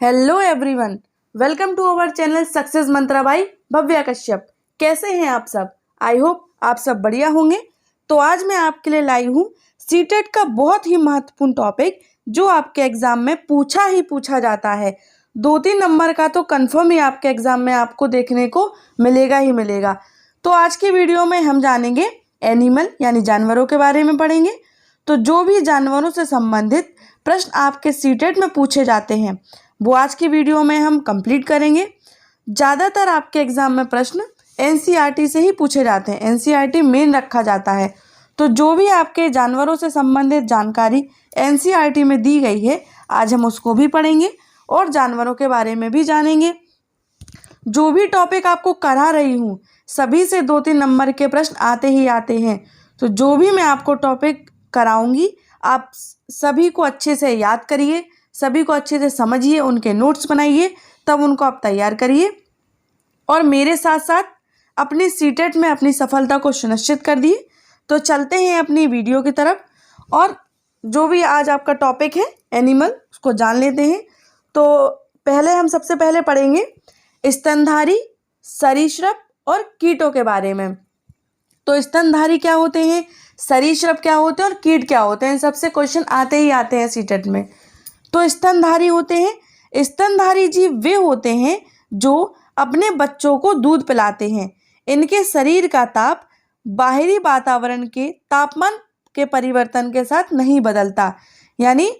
Hello everyone, welcome to our channel success mantra by Bhavya Kashyap. कैसे हैं आप सब? आई होप आप सब बढ़िया होंगे। तो आज मैं आपके लिए लाई हूँ सीटेट का बहुत ही महत्वपूर्ण टॉपिक जो आपके एग्जाम में पूछा ही पूछा जाता है। 2-3 नंबर का तो कंफर्म ही आपके एग्जाम में आपको देखने को मिलेगा ही मिलेगा। तो आज की वीडियो में हम जानेंगे एनिमल यानी जानवरों के बारे में पढ़ेंगे। तो जो भी जानवरों से संबंधित प्रश्न आपके सीटेट में पूछे जाते हैं वो आज की वीडियो में हम कंप्लीट करेंगे। ज़्यादातर आपके एग्जाम में प्रश्न एनसीईआरटी से ही पूछे जाते हैं, एनसीईआरटी मेन रखा जाता है। तो जो भी आपके जानवरों से संबंधित जानकारी एनसीईआरटी में दी गई है आज हम उसको भी पढ़ेंगे और जानवरों के बारे में भी जानेंगे। जो भी टॉपिक आपको करा रही हूँ सभी से 2-3 नंबर के प्रश्न आते ही आते हैं। तो जो भी मैं आपको टॉपिक कराऊंगी आप सभी को अच्छे से याद करिए, सभी को अच्छे से समझिए, उनके नोट्स बनाइए, तब उनको आप तैयार करिए और मेरे साथ साथ अपनी सीटेट में अपनी सफलता को सुनिश्चित कर दिए। तो चलते हैं अपनी वीडियो की तरफ और जो भी आज आपका टॉपिक है एनिमल उसको जान लेते हैं। तो हम सबसे पहले पढ़ेंगे स्तनधारी, सरीसृप और कीटों के बारे में। तो स्तनधारी क्या होते हैं, सरीसृप क्या होते हैं और कीट क्या होते हैं, सबसे क्वेश्चन आते ही आते हैं सीटेट में। तो स्तनधारी होते हैं, स्तनधारी जीव वे होते हैं जो अपने बच्चों को दूध पिलाते हैं। इनके शरीर का ताप बाहरी वातावरण के तापमान के परिवर्तन के साथ नहीं बदलता, यानी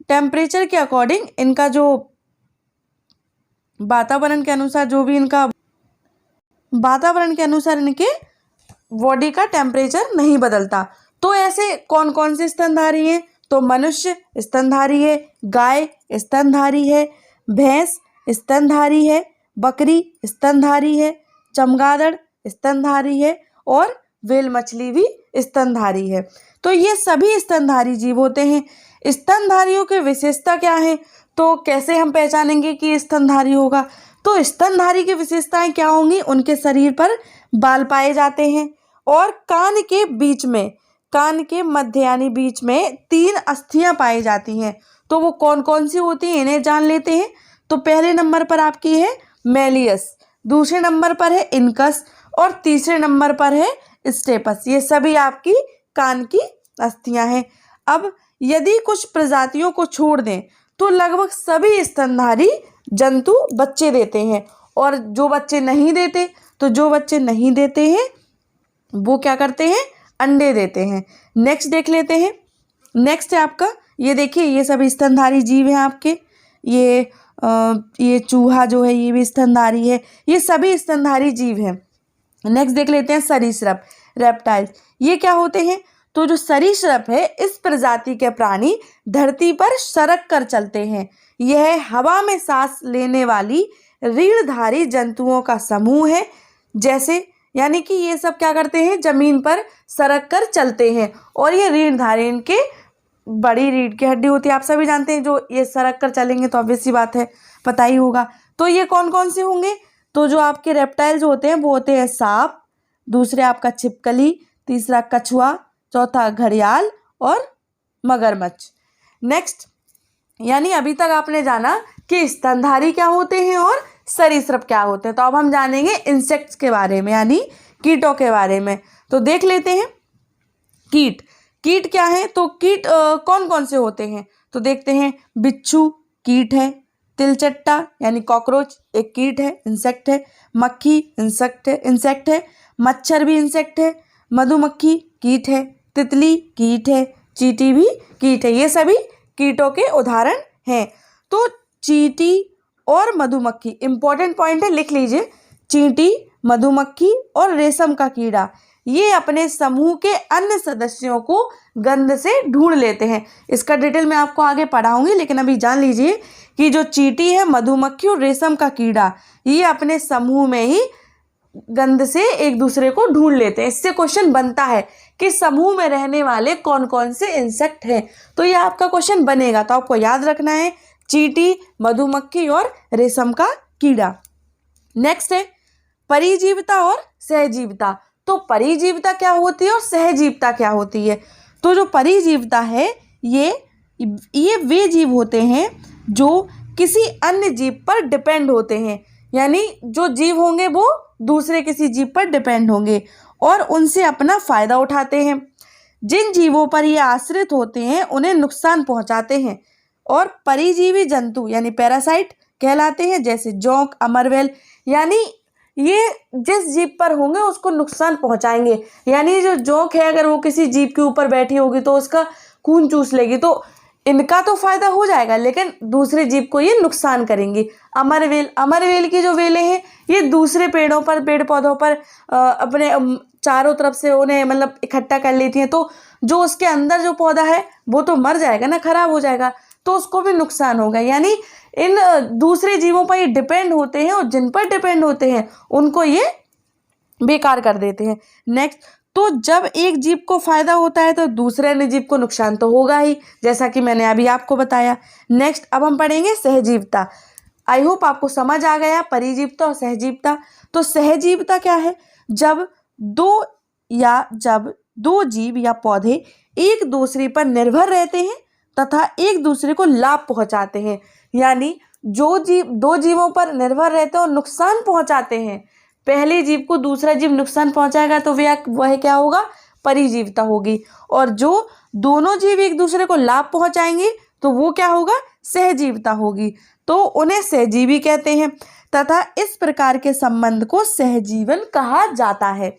टेम्परेचर के अकॉर्डिंग इनका जो वातावरण के अनुसार इनके बॉडी का टेम्परेचर नहीं बदलता। तो ऐसे कौन कौन से स्तनधारी हैं? तो मनुष्य स्तनधारी है, गाय स्तनधारी है, भैंस स्तनधारी है, बकरी स्तनधारी है, चमगादड़ स्तनधारी है और व्हेल मछली भी स्तनधारी है। तो ये सभी स्तनधारी जीव होते हैं। स्तनधारियों की विशेषता क्या है? तो कैसे हम पहचानेंगे कि ये स्तनधारी होगा? तो स्तनधारी की विशेषताएं क्या होंगी? उनके शरीर पर बाल पाए जाते हैं और कान के मध्य यानी बीच में 3 अस्थियां पाई जाती हैं। तो वो कौन कौन सी होती हैं इन्हें जान लेते हैं। तो पहले नंबर पर आपकी है मेलियस, दूसरे नंबर पर है इनकस और तीसरे नंबर पर है स्टेपस। ये सभी आपकी कान की अस्थियां हैं। अब यदि कुछ प्रजातियों को छोड़ दें तो लगभग सभी स्तनधारी जंतु बच्चे देते हैं और जो बच्चे नहीं देते हैं वो क्या करते हैं? अंडे देते हैं। नेक्स्ट देख लेते हैं। नेक्स्ट है आपका, ये देखिए ये सभी स्तनधारी जीव हैं आपके। ये चूहा जो है ये भी स्तनधारी है, ये सभी स्तनधारी जीव हैं। नेक्स्ट देख लेते हैं सरीसृप, रेप्टाइल्स। ये क्या होते हैं? तो जो सरीसृप है इस प्रजाति के प्राणी धरती पर सरक कर चलते हैं। यह हवा में सांस लेने वाली रीढ़धारी जंतुओं का समूह है। जैसे यानी कि ये सब क्या करते हैं? जमीन पर सरक कर चलते हैं और ये रीढ़धारी, इनके बड़ी रीढ़ की हड्डी होती है, आप सभी जानते हैं। जो ये सरक कर चलेंगे तो ऑब्वियस सी बात है, पता ही होगा। तो ये कौन कौन से होंगे? तो जो आपके रेप्टाइल्स होते हैं वो होते हैं सांप, दूसरे आपका छिपकली, तीसरा कछुआ, चौथा घड़ियाल और मगरमच्छ। नेक्स्ट, यानी अभी तक आपने जाना कि स्तनधारी क्या होते हैं और सरीसृप क्या होते हैं। तो अब हम जानेंगे इंसेक्ट्स के बारे में यानी कीटों के बारे में। तो देख लेते हैं कीट क्या है। तो कीट कौन कौन से होते हैं? तो देखते हैं, बिच्छू कीट है, तिलचट्टा यानी कॉकरोच एक कीट है, इंसेक्ट है, मक्खी इंसेक्ट है, मच्छर भी इंसेक्ट है, मधुमक्खी कीट है, तितली कीट है, चींटी भी कीट है। ये सभी कीटों के उदाहरण हैं। तो चींटी और मधुमक्खी इंपॉर्टेंट पॉइंट है, लिख लीजिए। चींटी, मधुमक्खी और रेशम का कीड़ा ये अपने समूह के अन्य सदस्यों को गंध से ढूंढ लेते हैं। इसका डिटेल मैं आपको आगे पढ़ाऊंगी, लेकिन अभी जान लीजिए कि जो चींटी है, मधुमक्खी और रेशम का कीड़ा ये अपने समूह में ही गंध से एक दूसरे को ढूंढ लेते हैं। इससे क्वेश्चन बनता है कि समूह में रहने वाले कौन कौन से इंसेक्ट हैं। तो ये आपका क्वेश्चन बनेगा, तो आपको याद रखना है चींटी, मधुमक्खी और रेशम का कीड़ा। नेक्स्ट है परिजीवता और सहजीवता। तो परिजीवता क्या होती है और सहजीवता क्या होती है? तो जो परिजीवता है ये वे जीव होते हैं जो किसी अन्य जीव पर डिपेंड होते हैं, यानी जो जीव होंगे वो दूसरे किसी जीव पर डिपेंड होंगे और उनसे अपना फायदा उठाते हैं। जिन जीवों पर ये आश्रित होते हैं उन्हें नुकसान पहुंचाते हैं और परिजीवी जंतु यानी पैरासाइट कहलाते हैं, जैसे जोंक, अमरवेल। यानी ये जिस जीव पर होंगे उसको नुकसान पहुंचाएंगे। यानी जो जोंक है अगर वो किसी जीव के ऊपर बैठी होगी तो उसका खून चूस लेगी, तो इनका तो फायदा हो जाएगा लेकिन दूसरे जीव को ये नुकसान करेंगी। अमरवेल की जो वेलें हैं ये दूसरे पेड़ों पर, पेड़ पौधों पर अपने चारों तरफ से उन्हें मतलब इकट्ठा कर लेती हैं, तो जो उसके अंदर जो पौधा है वो तो मर जाएगा ना, खराब हो जाएगा, तो उसको भी नुकसान होगा। यानी इन दूसरे जीवों पर ये डिपेंड होते हैं और जिन पर डिपेंड होते हैं उनको ये बेकार कर देते हैं। नेक्स्ट, तो जब एक जीव को फायदा होता है तो दूसरे अन्य जीव को नुकसान तो होगा ही, जैसा कि मैंने अभी आपको बताया। नेक्स्ट, अब हम पढ़ेंगे सहजीवता। आई होप आपको समझ आ गया परिजीवता और सहजीवता। तो सहजीवता क्या है? जब दो जीव या पौधे एक दूसरे पर निर्भर रहते हैं तथा एक दूसरे को लाभ पहुंचाते हैं। यानी दो जीवों पर निर्भर रहते हैं और नुकसान पहुंचाते हैं। पहले जीव को दूसरा जीव नुकसान पहुंचाएगा तो वह क्या होगा? परिजीवता होगी। और जो दोनों जीव एक दूसरे को लाभ पहुंचाएंगे तो वो क्या होगा? सहजीवता होगी। तो उन्हें सहजीवी कहते हैं तथा इस प्रकार के संबंध को सहजीवन कहा जाता है।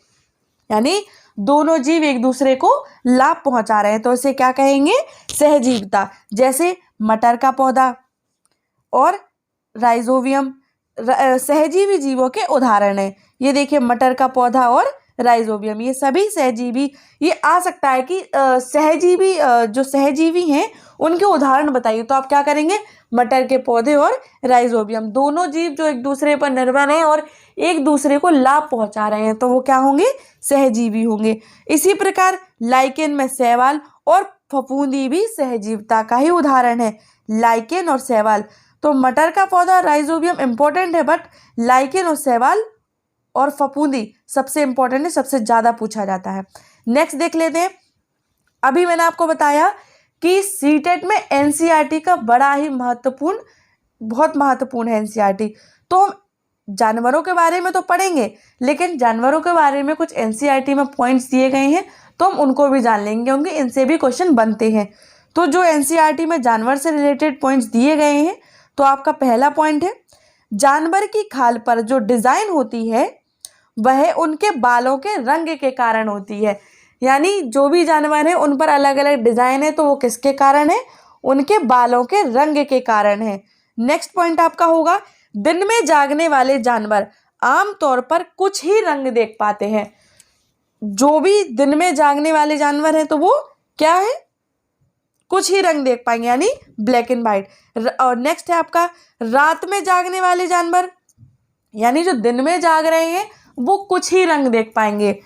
यानी दोनों जीव एक दूसरे को लाभ पहुंचा रहे हैं तो इसे क्या कहेंगे? सहजीवता। जैसे मटर का पौधा और राइजोबियम सहजीवी जीवों के उदाहरण है। ये देखिए मटर का पौधा और राइजोबियम, ये सभी सहजीवी। ये आ सकता है कि सहजीवी जो सहजीवी हैं उनके उदाहरण बताइए, तो आप क्या करेंगे? मटर के पौधे और राइजोबियम, दोनों जीव जो एक दूसरे पर निर्भर हैं और एक दूसरे को लाभ पहुंचा रहे हैं तो वो क्या होंगे? सहजीवी होंगे। इसी प्रकार लाइकेन में शैवाल और फफूंदी भी सहजीवता का ही उदाहरण है। लाइकेन और शैवाल, तो मटर का पौधा राइजोबियम इंपॉर्टेंट है, बट लाइकेन और शैवाल और फफूंदी सबसे इंपॉर्टेंट है, सबसे ज़्यादा पूछा जाता है। नेक्स्ट देख लेते हैं। अभी मैंने आपको बताया कि सीटेट में एनसीईआरटी का बड़ा ही बहुत महत्वपूर्ण है एनसीईआरटी। तो हम जानवरों के बारे में तो पढ़ेंगे लेकिन जानवरों के बारे में कुछ एनसीईआरटी में पॉइंट्स दिए गए हैं तो हम उनको भी जान लेंगे, क्योंकि इनसे भी क्वेश्चन बनते हैं। तो जो एनसीईआरटी में जानवर से रिलेटेड पॉइंट्स दिए गए हैं, तो आपका पहला पॉइंट है, जानवर की खाल पर जो डिज़ाइन होती है वह उनके बालों के रंग के कारण होती है। यानी जो भी जानवर हैं उन पर अलग अलग डिज़ाइन है तो वो किसके कारण है? उनके बालों के रंग के कारण है। नेक्स्ट पॉइंट आपका होगा, दिन में जागने वाले जानवर आमतौर पर कुछ ही रंग देख पाते हैं। जो भी दिन में जागने वाले जानवर हैं तो वो क्या है? कुछ ही रंग देख पाएंगे, यानी ब्लैक एंड वाइट। और नेक्स्ट है आपका रात में जागने वाले जानवर, यानी जो दिन में जाग रहे हैं वो कुछ ही रंग देख पाएंगे,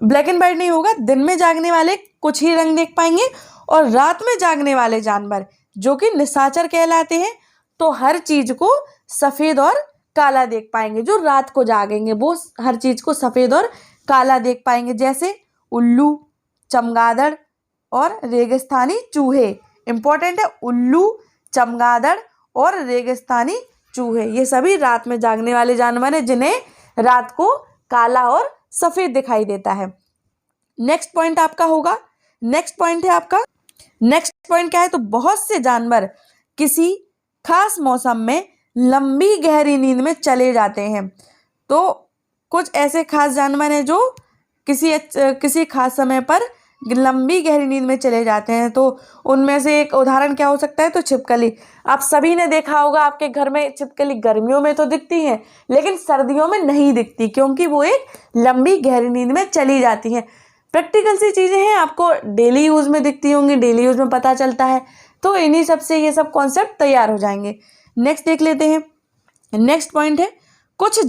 ब्लैक एंड वाइट नहीं होगा। दिन में जागने वाले कुछ ही रंग देख पाएंगे और रात में जागने वाले जानवर जो कि निशाचर कहलाते हैं तो हर चीज को सफेद और काला देख पाएंगे। जो रात को जागेंगे वो हर चीज को सफेद और काला देख पाएंगे, जैसे उल्लू, चमगादड़ और रेगिस्तानी चूहे। इंपॉर्टेंट है, उल्लू, चमगादड़ और रेगिस्तानी चूहे, ये सभी रात में जागने वाले जानवर हैं जिन्हें रात को काला और सफेद दिखाई देता है। नेक्स्ट पॉइंट आपका होगा, नेक्स्ट पॉइंट क्या है? तो बहुत से जानवर किसी खास मौसम में लंबी गहरी नींद में चले जाते हैं। तो कुछ ऐसे खास जानवर हैं जो किसी खास समय पर लंबी गहरी नींद में चले जाते हैं। तो उनमें से एक उदाहरण क्या हो सकता है? तो छिपकली। आप सभी ने देखा होगा आपके घर में छिपकली गर्मियों में तो दिखती हैं लेकिन सर्दियों में नहीं दिखती, क्योंकि वो एक लंबी गहरी नींद में चली जाती हैं। प्रैक्टिकल सी चीज़ें हैं, आपको डेली यूज़ में दिखती होंगी, डेली यूज़ में पता चलता है, तो इन्हीं सब से ये सब कॉन्सेप्ट तैयार हो जाएंगे। नेक्स्ट देख लेते हैं। नेक्स्ट पॉइंट है, कुछ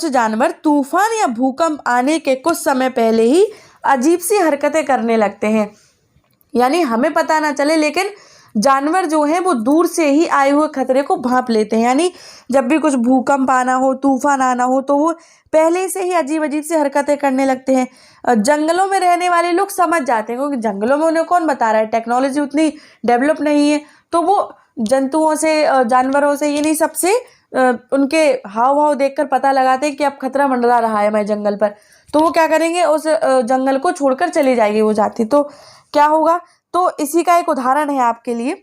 जानवर तूफान या भूकंप आने के कुछ समय पहले ही अजीब सी हरकतें करने लगते हैं। यानी हमें पता ना चले लेकिन जानवर जो हैं वो दूर से ही आए हुए खतरे को भांप लेते हैं। यानी जब भी कुछ भूकंप आना हो, तूफान आना हो, तो वो पहले से ही अजीब अजीब सी हरकतें करने लगते हैं। जंगलों में रहने वाले लोग समझ जाते हैं, क्योंकि जंगलों में उन्हें कौन बता रहा है, टेक्नोलॉजी उतनी डेवलप नहीं है, तो वो जंतुओं से जानवरों से ये नहीं सबसे उनके हाव भाव देखकर पता लगाते हैं कि अब खतरा मंडरा रहा है हमारे जंगल पर, तो वो क्या करेंगे, उस जंगल को छोड़कर चली जाएगी वो जाति। तो क्या होगा, तो इसी का एक उदाहरण है आपके लिए।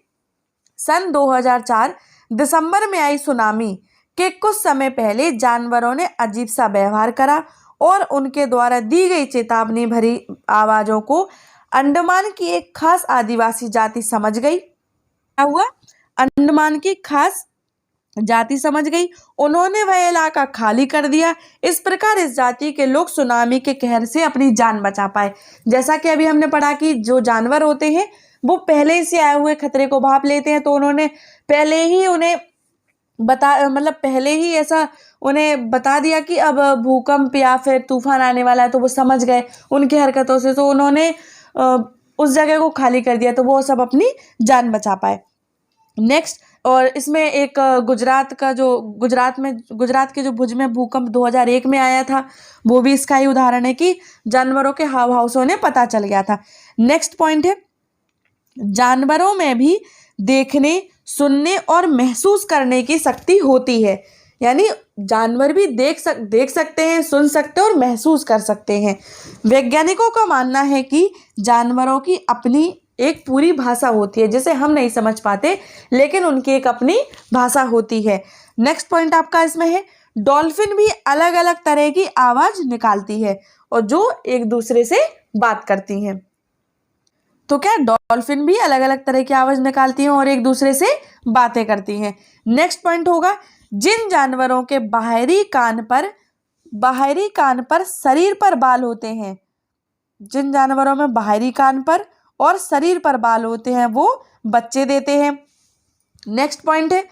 सन 2004 दिसंबर में आई सुनामी के कुछ समय पहले जानवरों ने अजीब सा व्यवहार करा और उनके द्वारा दी गई चेतावनी भरी आवाजों को अंडमान की एक खास आदिवासी जाति समझ गई। क्या हुआ, अंडमान की खास जाति समझ गई, उन्होंने वह इलाका खाली कर दिया। इस प्रकार इस जाति के लोग सुनामी के कहर से अपनी जान बचा पाए। जैसा कि अभी हमने पढ़ा कि जो जानवर होते हैं वो पहले से आए हुए खतरे को भांप लेते हैं, तो उन्होंने पहले ही उन्हें पहले ही ऐसा उन्हें बता दिया कि अब भूकंप या फिर तूफान आने वाला है, तो वो समझ गए उनकी हरकतों से, तो उन्होंने उस जगह को खाली कर दिया, तो वो सब अपनी जान बचा पाए। नेक्स्ट, और इसमें एक गुजरात के जो भुज में भूकंप 2001 में आया था, वो भी इसका ही उदाहरण है कि जानवरों के हाव भाव से उन्हें पता चल गया था। नेक्स्ट पॉइंट है, जानवरों में भी देखने, सुनने और महसूस करने की शक्ति होती है। यानी जानवर भी देख सकते हैं, सुन सकते हैं और महसूस कर सकते हैं। वैज्ञानिकों का मानना है कि जानवरों की अपनी एक पूरी भाषा होती है जिसे हम नहीं समझ पाते, लेकिन उनकी एक अपनी भाषा होती है। नेक्स्ट पॉइंट आपका इसमें है, डॉल्फिन भी अलग अलग तरह की आवाज निकालती है और जो एक दूसरे से बात करती हैं। तो क्या डॉल्फिन भी अलग अलग तरह की आवाज निकालती हैं और एक दूसरे से बातें करती हैं। नेक्स्ट पॉइंट होगा, जिन जानवरों के बाहरी कान पर शरीर पर बाल होते हैं, जिन जानवरों में बाहरी कान पर और शरीर पर बाल होते हैं वो बच्चे देते हैं। नेक्स्ट पॉइंट है,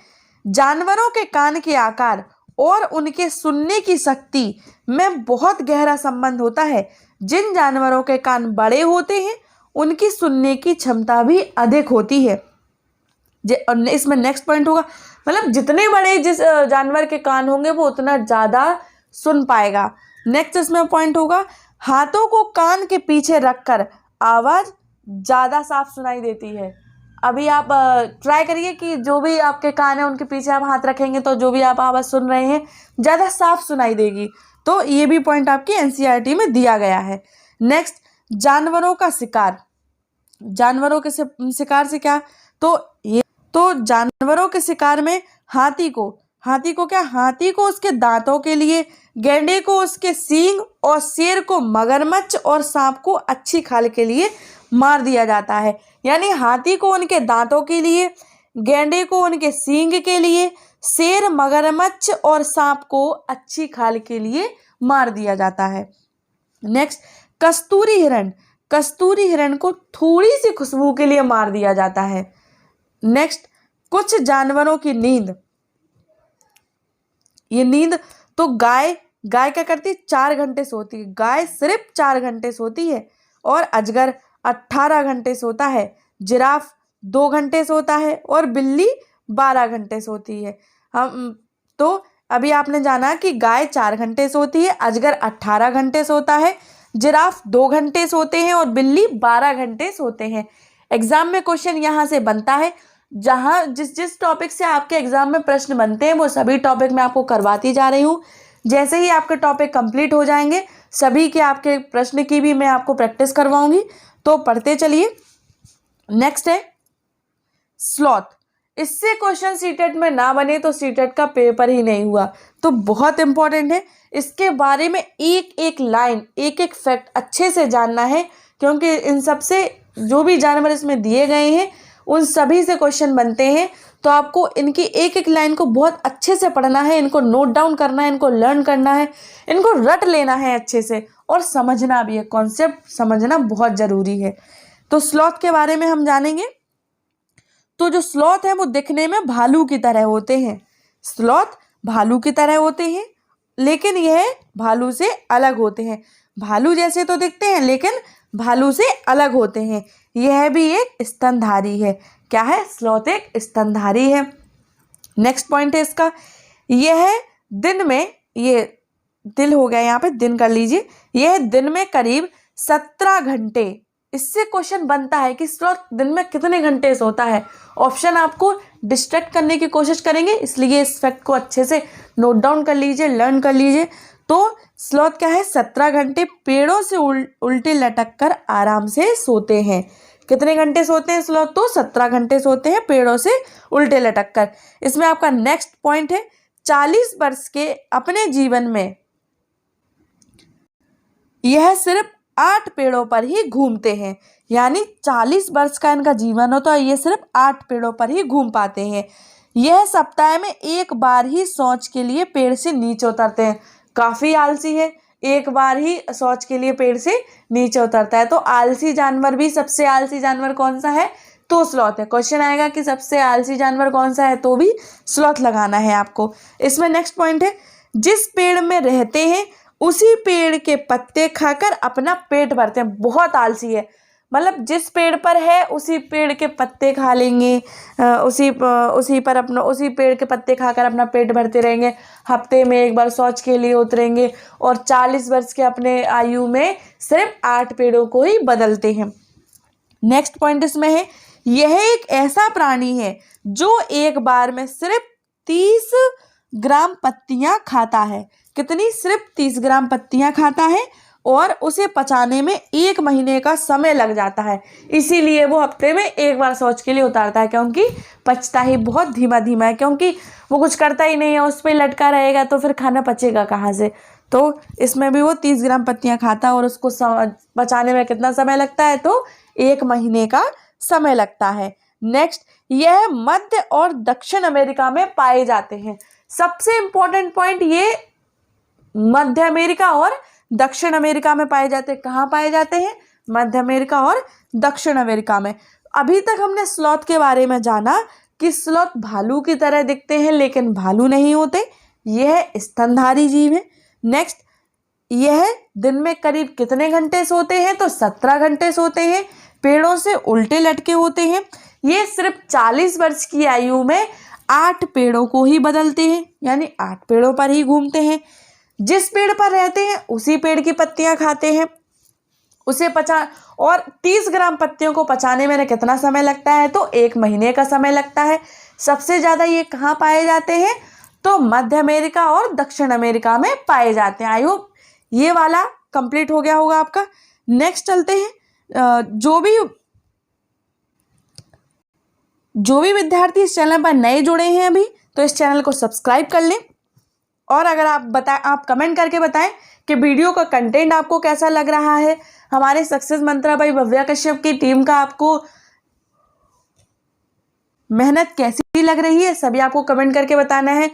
जानवरों के कान के आकार और उनके सुनने की शक्ति में बहुत गहरा संबंध होता है। जिन जानवरों के कान बड़े होते हैं उनकी सुनने की क्षमता भी अधिक होती है। इसमें नेक्स्ट पॉइंट होगा, मतलब जितने बड़े जिस जानवर के कान होंगे वो उतना ज़्यादा सुन पाएगा। नेक्स्ट इसमें पॉइंट होगा, हाथों को कान के पीछे रखकर आवाज़ ज़्यादा साफ सुनाई देती है। अभी आप ट्राई करिए कि जो भी आपके कान है उनके पीछे आप हाथ रखेंगे तो जो भी आप आवाज़ सुन रहे हैं ज़्यादा साफ सुनाई देगी। तो ये भी पॉइंट आपकी एनसीईआरटी में दिया गया है। नेक्स्ट, जानवरों का शिकार। जानवरों के शिकार से क्या, तो जानवरों के शिकार में हाथी को उसके दांतों के लिए, गैंडे को उसके सींग और शेर को मगरमच्छ और सांप को अच्छी खाल के लिए मार दिया जाता है। यानी हाथी को उनके दांतों के लिए, गैंडे को उनके सींग के लिए, शेर, मगरमच्छ और सांप को अच्छी खाल के लिए मार दिया जाता है। नेक्स्ट, कस्तूरी हिरण को थोड़ी सी खुशबू के लिए मार दिया जाता है। नेक्स्ट, कुछ जानवरों की नींद, ये नींद तो गाय क्या करती है, 4 घंटे सोती है। गाय सिर्फ 4 घंटे सोती है और अजगर 18 घंटे सोता है, जिराफ 2 घंटे सोता है और बिल्ली 12 घंटे सोती है। तो अभी आपने जाना कि गाय 4 घंटे सोती है, अजगर 18 घंटे सोता है, जिराफ 2 घंटे सोते हैं और बिल्ली 12 घंटे सोते हैं। एग्जाम में क्वेश्चन यहाँ से बनता है, जहाँ जिस टॉपिक से आपके एग्जाम में प्रश्न बनते हैं वो सभी टॉपिक मैं आपको करवाती जा रही हूँ। जैसे ही आपके टॉपिक कंप्लीट हो जाएंगे सभी के आपके प्रश्न की भी मैं आपको प्रैक्टिस करवाऊंगी, तो पढ़ते चलिए। नेक्स्ट है स्लॉथ। इससे क्वेश्चन सीटेट में ना बने तो सीटेट का पेपर ही नहीं हुआ, तो बहुत इंपॉर्टेंट है। इसके बारे में एक एक लाइन, एक एक फैक्ट अच्छे से जानना है, क्योंकि इन सब से जो भी जानवर इसमें दिए गए हैं उन सभी से क्वेश्चन बनते हैं। तो आपको इनकी एक एक लाइन को बहुत अच्छे से पढ़ना है, इनको नोट डाउन करना है, इनको लर्न करना है, इनको रट लेना है अच्छे से और समझना भी है। कॉन्सेप्ट समझना बहुत ज़रूरी है। तो स्लॉथ के बारे में हम जानेंगे। तो जो स्लॉथ है वो दिखने में भालू की तरह होते हैं। स्लॉथ भालू की तरह होते हैं, लेकिन यह भालू से अलग होते हैं। भालू जैसे तो दिखते हैं लेकिन भालू से अलग होते हैं। यह भी एक स्तनधारी है। क्या है? स्लॉथ एक स्तनधारी है। नेक्स्ट पॉइंट है इसका, यह दिन में, ये दिल हो गया यहाँ पे, दिन कर लीजिए, यह दिन में करीब 17 घंटे इससे क्वेश्चन बनता है कि स्लॉथ दिन में कितने घंटे सोता है। ऑप्शन आपको डिस्ट्रैक्ट करने की कोशिश करेंगे, इसलिए इस फैक्ट को अच्छे से नोट डाउन कर लीजिए, लर्न कर लीजिए। तो स्लॉथ क्या है, 17 घंटे पेड़ों से उल्टे लटक कर आराम से सोते हैं। कितने घंटे सोते हैं स्लॉथ? तो 17 घंटे सोते हैं पेड़ों से उल्टे लटक कर। इसमें आपका नेक्स्ट पॉइंट है, 40 वर्ष के अपने जीवन में यह सिर्फ 8 पेड़ों पर ही घूमते हैं। यानी 40 वर्ष का इनका जीवन हो तो ये सिर्फ 8 पेड़ों पर ही घूम पाते हैं। यह सप्ताह में एक बार ही शौच के लिए पेड़ से नीचे उतरते हैं। काफी आलसी है, एक बार ही शौच के लिए पेड़ से नीचे उतरता है। तो आलसी जानवर भी, सबसे आलसी जानवर कौन सा है? तो स्लॉथ है। क्वेश्चन आएगा कि सबसे आलसी जानवर कौन सा है, तो भी स्लॉथ लगाना है आपको। इसमें नेक्स्ट पॉइंट है, जिस पेड़ में रहते हैं उसी पेड़ के पत्ते खाकर अपना पेट भरते हैं। बहुत आलसी है, मतलब जिस पेड़ पर है उसी पेड़ के पत्ते खा लेंगे, उसी पेड़ के पत्ते खाकर अपना पेट भरते रहेंगे। हफ्ते में एक बार शौच के लिए उतरेंगे और 40 वर्ष के अपने आयु में सिर्फ 8 पेड़ों को ही बदलते हैं। नेक्स्ट पॉइंट इसमें है, यह एक ऐसा प्राणी है जो एक बार में सिर्फ 30 ग्राम पत्तियां खाता है। कितनी? सिर्फ 30 ग्राम पत्तियां खाता है और उसे पचाने में 1 महीने का समय लग जाता है। इसीलिए वो हफ्ते में एक बार शौच के लिए उतारता है, क्योंकि पचता ही बहुत धीमा धीमा है, क्योंकि वो कुछ करता ही नहीं है, उस पर लटका रहेगा तो फिर खाना पचेगा कहाँ से। तो इसमें भी वो 30 ग्राम पत्तियां खाता है और उसको पचाने में कितना समय लगता है? तो 1 महीने का समय लगता है। नेक्स्ट, यह मध्य और दक्षिण अमेरिका में पाए जाते हैं। सबसे इंपॉर्टेंट पॉइंट, ये मध्य अमेरिका और दक्षिण अमेरिका में पाए जाते हैं। कहाँ पाए जाते हैं? मध्य अमेरिका और दक्षिण अमेरिका में। अभी तक हमने स्लॉथ के बारे में जाना कि स्लॉथ भालू की तरह दिखते हैं, लेकिन भालू नहीं होते, यह स्तनधारी जीव है। नेक्स्ट, यह दिन में करीब कितने घंटे सोते हैं? तो 17 घंटे सोते हैं, पेड़ों से उल्टे लटके होते हैं। ये सिर्फ 40 वर्ष की आयु में 8 पेड़ों को ही बदलते हैं, यानी 8 पेड़ों पर ही घूमते हैं। जिस पेड़ पर रहते हैं उसी पेड़ की पत्तियां खाते हैं, उसे और 30 ग्राम पत्तियों को पचाने में कितना समय लगता है? तो 1 महीने का समय लगता है। सबसे ज़्यादा ये कहाँ पाए जाते हैं? तो मध्य अमेरिका और दक्षिण अमेरिका में पाए जाते हैं। आई होप ये वाला कंप्लीट हो गया होगा आपका। नेक्स्ट चलते हैं, जो भी विद्यार्थी इस चैनल पर नए जुड़े हैं अभी, तो इस चैनल को सब्सक्राइब कर लें। और अगर आप कमेंट करके बताएं कि वीडियो का कंटेंट आपको कैसा लग रहा है, हमारे success Mantra by Bhavya Kashyap की टीम का आपको मेहनत कैसी लग रही है, सभी आपको कमेंट करके बताना है।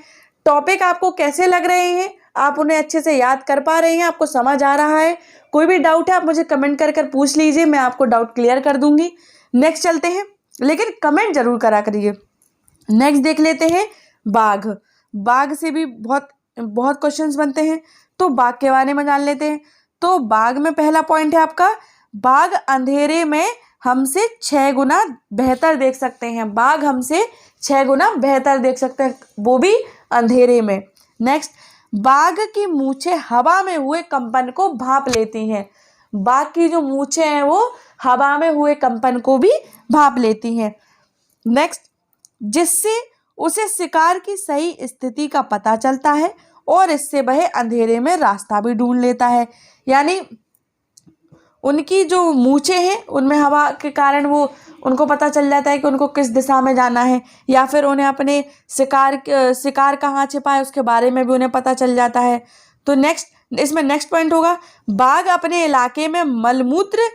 टॉपिक आपको कैसे लग रहे हैं, आप उन्हें अच्छे से याद कर पा रहे हैं, आपको समझ आ रहा है? कोई भी डाउट है आप मुझे कमेंट कर पूछ लीजिए, मैं आपको डाउट क्लियर कर दूंगी। नेक्स्ट चलते हैं, लेकिन कमेंट जरूर करा करिए। नेक्स्ट देख लेते हैं बाघ। बाघ से भी बहुत क्वेश्चंस बनते हैं, तो बाघ के बारे में जान लेते हैं। तो बाघ में पहला पॉइंट है आपका, बाघ अंधेरे में हमसे 6 गुना बेहतर देख सकते हैं। बाघ हमसे 6 गुना बेहतर देख सकते हैं, वो भी अंधेरे में। नेक्स्ट, बाघ की मूछें हवा में हुए कंपन को भांप लेती हैं। बाघ की जो मूछें हैं वो हवा में हुए कंपन को भी भांप लेती हैं। नेक्स्ट, जिससे उसे शिकार की सही स्थिति का पता चलता है और इससे वह अंधेरे में रास्ता भी ढूंढ लेता है। यानी उनकी जो मूछें हैं उनमें हवा के कारण वो उनको पता चल जाता है कि उनको किस दिशा में जाना है, या फिर उन्हें अपने शिकार कहाँ छिपा है उसके बारे में भी उन्हें पता चल जाता है। तो इसमें नेक्स्ट पॉइंट होगा, बाघ अपने इलाके में मलमूत्र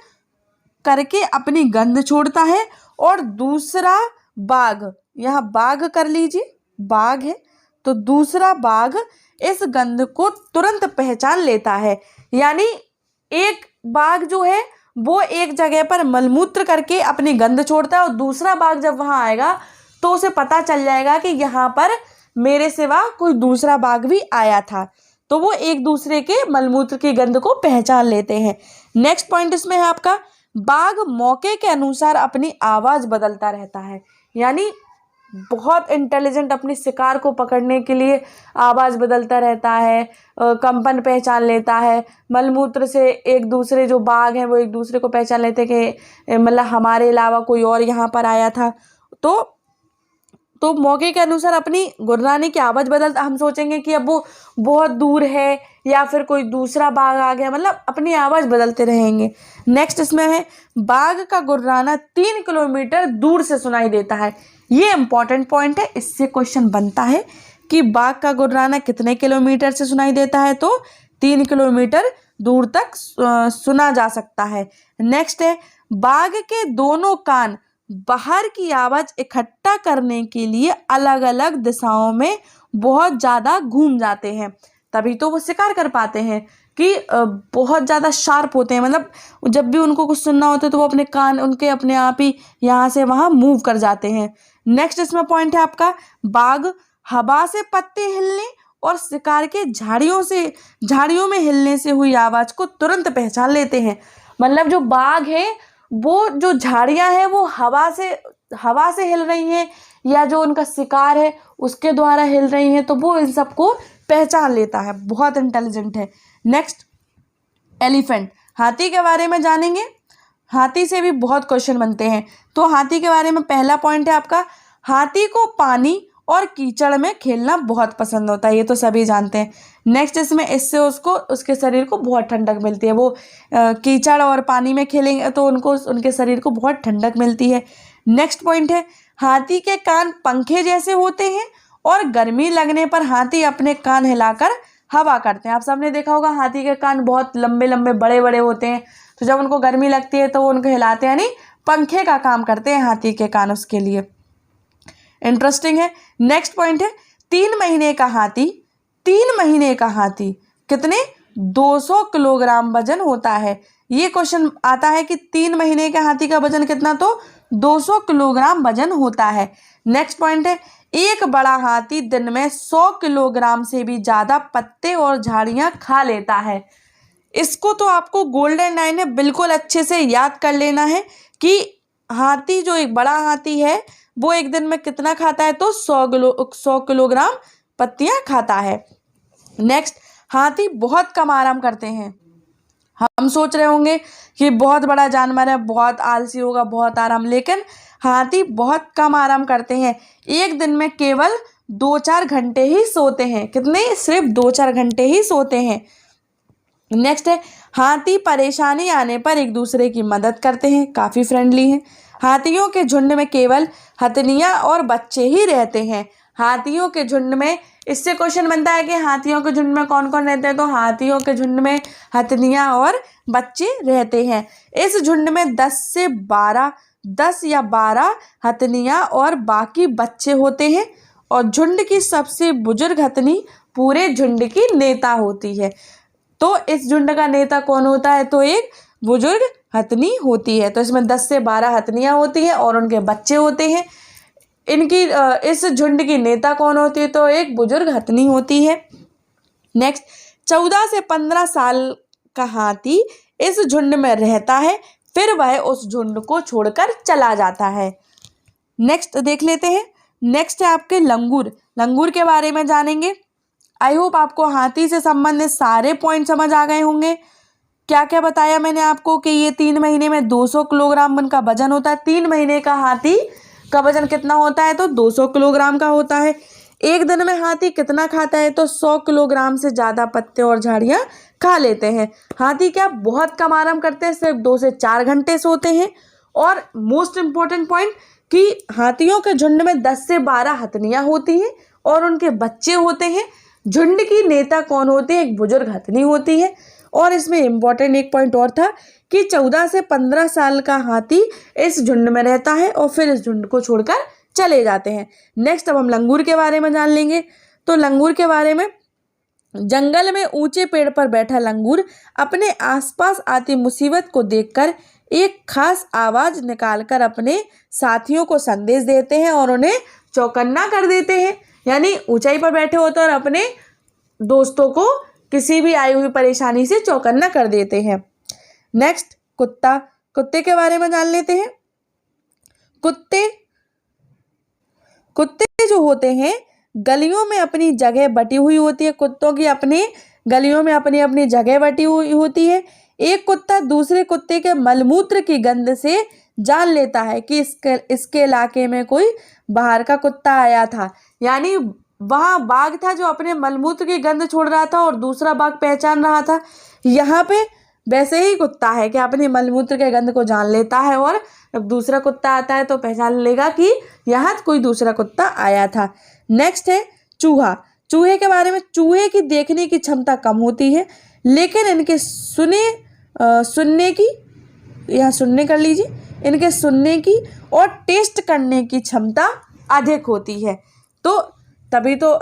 करके अपनी गंध छोड़ता है और दूसरा बाघ, यहाँ बाघ कर लीजिए, बाघ है तो दूसरा बाघ इस गंध को तुरंत पहचान लेता है। यानी एक बाघ जो है वो एक जगह पर मलमूत्र करके अपनी गंध छोड़ता है और दूसरा बाघ जब वहां आएगा तो उसे पता चल जाएगा कि यहाँ पर मेरे सिवा कोई दूसरा बाघ भी आया था, तो वो एक दूसरे के मलमूत्र की गंध को पहचान लेते हैं। नेक्स्ट पॉइंट इसमें है आपका, बाघ मौके के अनुसार अपनी आवाज बदलता रहता है। यानी बहुत इंटेलिजेंट, अपनी शिकार को पकड़ने के लिए आवाज़ बदलता रहता है, कंपन पहचान लेता है। मलमूत्र से एक दूसरे जो बाघ हैं वो एक दूसरे को पहचान लेते हैं कि मतलब हमारे अलावा कोई और यहाँ पर आया था। तो मौके के अनुसार अपनी गुर्राने की आवाज़ बदलता, हम सोचेंगे कि अब वो बहुत दूर है या फिर कोई दूसरा बाघ आ गया, मतलब अपनी आवाज़ बदलते रहेंगे। नेक्स्ट इसमें है बाघ का गुर्राना 3 किलोमीटर दूर से सुनाई देता है। ये इंपॉर्टेंट पॉइंट है, इससे क्वेश्चन बनता है कि बाघ का गुर्राना कितने किलोमीटर से सुनाई देता है, तो 3 किलोमीटर दूर तक सुना जा सकता है। नेक्स्ट है बाघ के दोनों कान बाहर की आवाज़ इकट्ठा करने के लिए अलग अलग दिशाओं में बहुत ज़्यादा घूम जाते हैं, तभी तो वो शिकार कर पाते हैं कि बहुत ज़्यादा शार्प होते हैं। मतलब जब भी उनको कुछ सुनना होता है तो वो अपने कान उनके अपने आप ही यहाँ से वहाँ मूव कर जाते हैं। नेक्स्ट इसमें पॉइंट है आपका बाघ हवा से पत्ते हिलने और शिकार के झाड़ियों में हिलने से हुई आवाज़ को तुरंत पहचान लेते हैं। मतलब जो बाघ है वो जो झाड़ियाँ हैं वो हवा से हिल रही हैं या जो उनका शिकार है उसके द्वारा हिल रही हैं, तो वो इन सबको पहचान लेता है, बहुत इंटेलिजेंट है। नेक्स्ट एलिफेंट, हाथी के बारे में जानेंगे। हाथी से भी बहुत क्वेश्चन बनते हैं, तो हाथी के बारे में पहला पॉइंट है आपका हाथी को पानी और कीचड़ में खेलना बहुत पसंद होता है, ये तो सभी जानते हैं। नेक्स्ट इसमें इससे उसके शरीर को बहुत ठंडक मिलती है, वो कीचड़ और पानी में खेलेंगे तो उनके शरीर को बहुत ठंडक मिलती है। नेक्स्ट पॉइंट है हाथी के कान पंखे जैसे होते हैं और गर्मी लगने पर हाथी अपने कान हिलाकर हवा करते हैं। आप सबने देखा होगा हाथी के कान बहुत लंबे लंबे बड़े बड़े होते हैं, तो जब उनको गर्मी लगती है तो वो उनको हिलाते हैं, यानी पंखे का काम करते हैं हाथी के कान उसके लिए। इंटरेस्टिंग है। नेक्स्ट पॉइंट है 3 महीने का हाथी कितने 200 किलोग्राम वजन होता है। ये क्वेश्चन आता है कि 3 महीने के हाथी का वजन कितना, तो 200 किलोग्राम वजन होता है। नेक्स्ट पॉइंट है एक बड़ा हाथी दिन में 100 किलोग्राम से भी ज़्यादा पत्ते और झाड़ियाँ खा लेता है। इसको तो आपको गोल्डन लाइन है, बिल्कुल अच्छे से याद कर लेना है कि हाथी जो एक बड़ा हाथी है वो एक दिन में कितना खाता है, तो 100 किलोग्राम पत्तियां खाता है। नेक्स्ट हाथी बहुत कम आराम करते हैं। हम सोच रहे होंगे कि बहुत बड़ा जानवर है, बहुत आलसी होगा, बहुत आराम, लेकिन हाथी बहुत कम आराम करते हैं। एक दिन में केवल 2-4 घंटे ही सोते हैं। कितने, सिर्फ 2-4 घंटे ही सोते हैं। नेक्स्ट है हाथी परेशानी आने पर एक दूसरे की मदद करते हैं, काफ़ी फ्रेंडली हैं। हाथियों के झुंड में केवल हथनियाँ और बच्चे ही रहते हैं। हाथियों के झुंड में, इससे क्वेश्चन बनता है कि हाथियों के झुंड में कौन कौन रहते हैं, तो हाथियों के झुंड में हथनियाँ और बच्चे रहते हैं। इस झुंड में 10 या 12 हथनियाँ और बाकी बच्चे होते हैं और झुंड की सबसे बुजुर्ग हथनी पूरे झुंड की नेता होती है। तो इस झुंड का नेता कौन होता है, तो एक बुजुर्ग हथनी होती है। तो इसमें 10 से 12 हथनियाँ होती हैं और उनके बच्चे होते हैं। इस झुंड की नेता कौन होती है, तो एक बुजुर्ग हथनी होती है। नेक्स्ट 14 से 15 साल का हाथी इस झुंड में रहता है, फिर वह उस झुंड को छोड़कर चला जाता है। नेक्स्ट देख लेते हैं। नेक्स्ट है आपके लंगूर के बारे में जानेंगे। आई होप आपको हाथी से संबंधित सारे पॉइंट समझ आ गए होंगे। क्या क्या बताया मैंने आपको कि ये 3 महीने में 200 किलोग्राम उनका वजन होता है। 3 महीने का हाथी का वजन कितना होता है, तो 200 किलोग्राम का होता है। एक दिन में हाथी कितना खाता है, तो 100 किलोग्राम से ज़्यादा पत्ते और झाड़ियाँ खा लेते हैं। हाथी क्या बहुत कम आराम करते हैं, सिर्फ 2 से 4 घंटे सोते हैं। और मोस्ट इम्पॉर्टेंट पॉइंट कि हाथियों के झुंड में 10 से 12 हथनियाँ होती हैं और उनके बच्चे होते हैं। झुंड की नेता कौन होती है, एक बुजुर्ग हथनी होती है। और इसमें इम्पॉर्टेंट एक पॉइंट और था कि 14 से 15 साल का हाथी इस झुंड में रहता है और फिर इस झुंड को छोड़कर चले जाते हैं। नेक्स्ट अब हम लंगूर के बारे में जान लेंगे। तो लंगूर के बारे में, जंगल में ऊंचे पेड़ पर बैठा लंगूर अपने आसपास आती मुसीबत को देखकर एक खास आवाज़ निकालकर अपने साथियों को संदेश देते हैं और उन्हें चौकन्ना कर देते हैं। यानी ऊंचाई पर बैठे होते हैं और अपने दोस्तों को किसी भी आई हुई परेशानी से चौकन्ना कर देते हैं। नेक्स्ट कुत्ते के बारे में जान लेते हैं। कुत्ते जो होते हैं गलियों में अपनी जगह बटी हुई होती है। कुत्तों की अपनी गलियों में अपनी अपनी जगह बटी हुई होती है। एक कुत्ता दूसरे कुत्ते के मलमूत्र की गंध से जान लेता है कि इसके इलाके में कोई बाहर का कुत्ता आया था। यानी वहाँ बाघ था जो अपने मलमूत्र की गंध छोड़ रहा था और दूसरा बाघ पहचान रहा था। यहाँ पे वैसे ही कुत्ता है कि अपने मलमूत्र के गंध को जान लेता है और जब दूसरा कुत्ता आता है तो पहचान लेगा कि यहाँ कोई दूसरा कुत्ता आया था। नेक्स्ट है चूहा। चूहे के बारे में, चूहे की देखने की क्षमता कम होती है लेकिन इनके सुनने की, यहाँ सुनने कर लीजिए, इनके सुनने की और टेस्ट करने की क्षमता अधिक होती है। तो तभी तो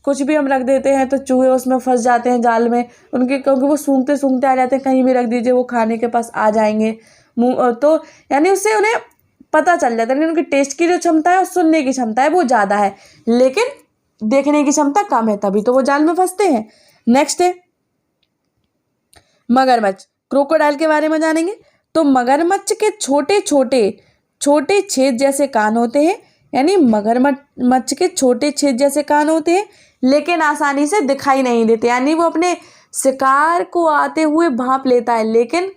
कुछ भी हम रख देते हैं तो चूहे उसमें फंस जाते हैं जाल में, उनके, क्योंकि वो सूंघते सूंघते आ जाते हैं, कहीं भी रख दीजिए वो खाने के पास आ जाएंगे मुँह। तो यानी उससे उन्हें पता चल जाता है, उनकी टेस्ट की जो क्षमता है और सुनने की क्षमता है वो ज़्यादा है लेकिन देखने की क्षमता कम है, तभी तो वो जाल में फंसते हैं। नेक्स्ट है मगरमच्छ। क्रोकोडाइल के बारे में जानेंगे। तो मगरमच्छ के छोटे छेद जैसे कान होते हैं, यानी मगरमच्छ के छोटे छेद जैसे कान होते हैं लेकिन आसानी से दिखाई नहीं देते। यानी वो अपने शिकार को आते हुए भांप लेता है लेकिन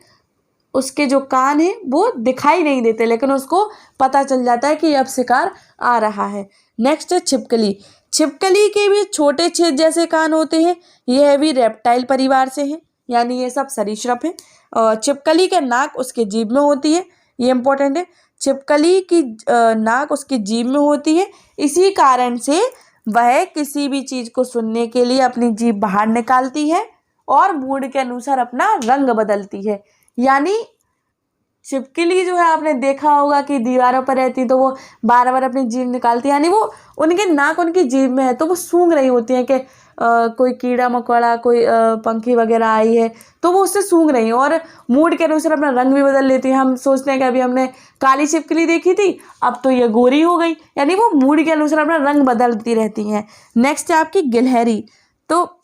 उसके जो कान हैं वो दिखाई नहीं देते, लेकिन उसको पता चल जाता है कि अब शिकार आ रहा है। नेक्स्ट है छिपकली। छिपकली के भी छोटे छेद जैसे कान होते हैं। यह भी रेप्टाइल परिवार से हैं, यानी ये सब सरीसृप हैं। और छिपकली के नाक उसके जीभ में होती है, ये इंपॉर्टेंट है। छिपकली की नाक उसकी जीभ में होती है, इसी कारण से वह किसी भी चीज़ को सुनने के लिए अपनी जीभ बाहर निकालती है और मूड के अनुसार अपना रंग बदलती है। यानी छिपकली जो है, आपने देखा होगा कि दीवारों पर रहती तो वो बार बार अपनी जीभ निकालती है, यानी वो उनके नाक उनकी जीभ में है तो वो सूंघ रही होती है कि कोई कीड़ा मकोड़ा, कोई पंखी वगैरह आई है तो वो उससे सूंघ रही है और मूड के अनुसार अपना रंग भी बदल लेती है। हम सोचते हैं कि अभी हमने काली छिपकली देखी थी, अब तो ये गोरी हो गई, यानी वो मूड के अनुसार अपना रंग बदलती रहती हैं। नेक्स्ट है आपकी गिलहरी। तो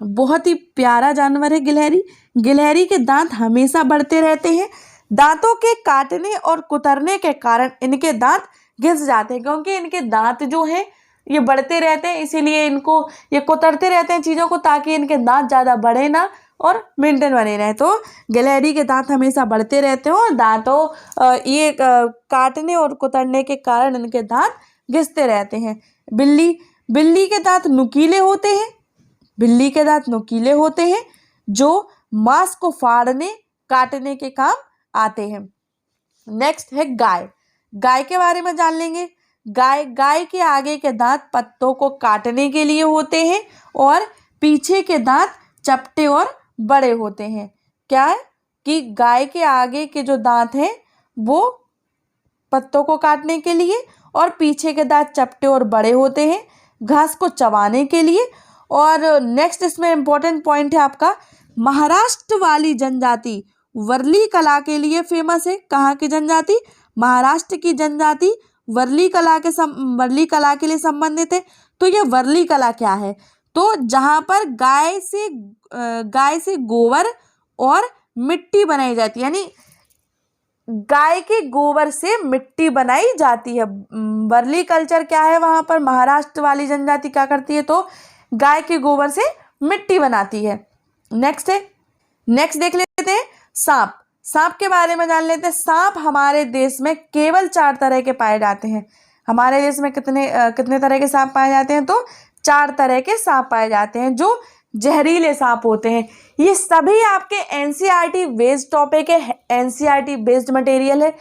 बहुत ही प्यारा जानवर है गिलहरी। गिलहरी के दांत हमेशा बढ़ते रहते हैं। दांतों के काटने और कुतरने के कारण इनके दांत घिस जाते हैं, क्योंकि इनके दांत जो हैं ये बढ़ते रहते हैं, इसीलिए इनको ये कुतरते रहते हैं चीज़ों को, ताकि इनके दांत ज़्यादा बढ़े ना और मेंटेन बने रहे। तो गिलहरी के दांत हमेशा बढ़ते रहते हैं और दांतों ये काटने और कुतरने के कारण इनके दांत घिसते रहते हैं। बिल्ली के दांत नुकीले होते हैं। बिल्ली के दांत नुकीले होते हैं जो मांस को फाड़ने काटने के काम आते हैं। नेक्स्ट है गाय। गाय के बारे में जान लेंगे। गाय के आगे के दांत पत्तों को काटने के लिए होते हैं और पीछे के दांत चपटे और बड़े होते हैं। क्या है कि गाय के आगे के जो दांत हैं वो पत्तों को काटने के लिए और पीछे के दांत चपटे और बड़े होते हैं घास को चबाने के लिए। और नेक्स्ट इसमें इम्पोर्टेंट पॉइंट है आपका, महाराष्ट्र वाली जनजाति वर्ली कला के लिए फेमस है। कहाँ की जनजाति? महाराष्ट्र की जनजाति वर्ली कला के लिए संबंधित है। तो ये वर्ली कला क्या है? तो जहाँ पर गाय से गोबर और मिट्टी बनाई जाती है, यानी गाय के गोबर से मिट्टी बनाई जाती है। वर्ली कल्चर क्या है? वहाँ पर महाराष्ट्र वाली जनजाति क्या करती है? तो गाय के गोबर से मिट्टी बनाती है। नेक्स्ट देख लेते हैं सांप। सांप के बारे में जान लेते हैं। सांप हमारे देश में केवल 4 तरह के पाए जाते हैं। हमारे देश में कितने तरह के सांप पाए जाते हैं? तो 4 तरह के सांप पाए जाते हैं जो जहरीले सांप होते हैं। ये सभी आपके एनसीईआरटी बेस्ड टॉपिक है, एनसीईआरटी बेस्ड मटेरियल है।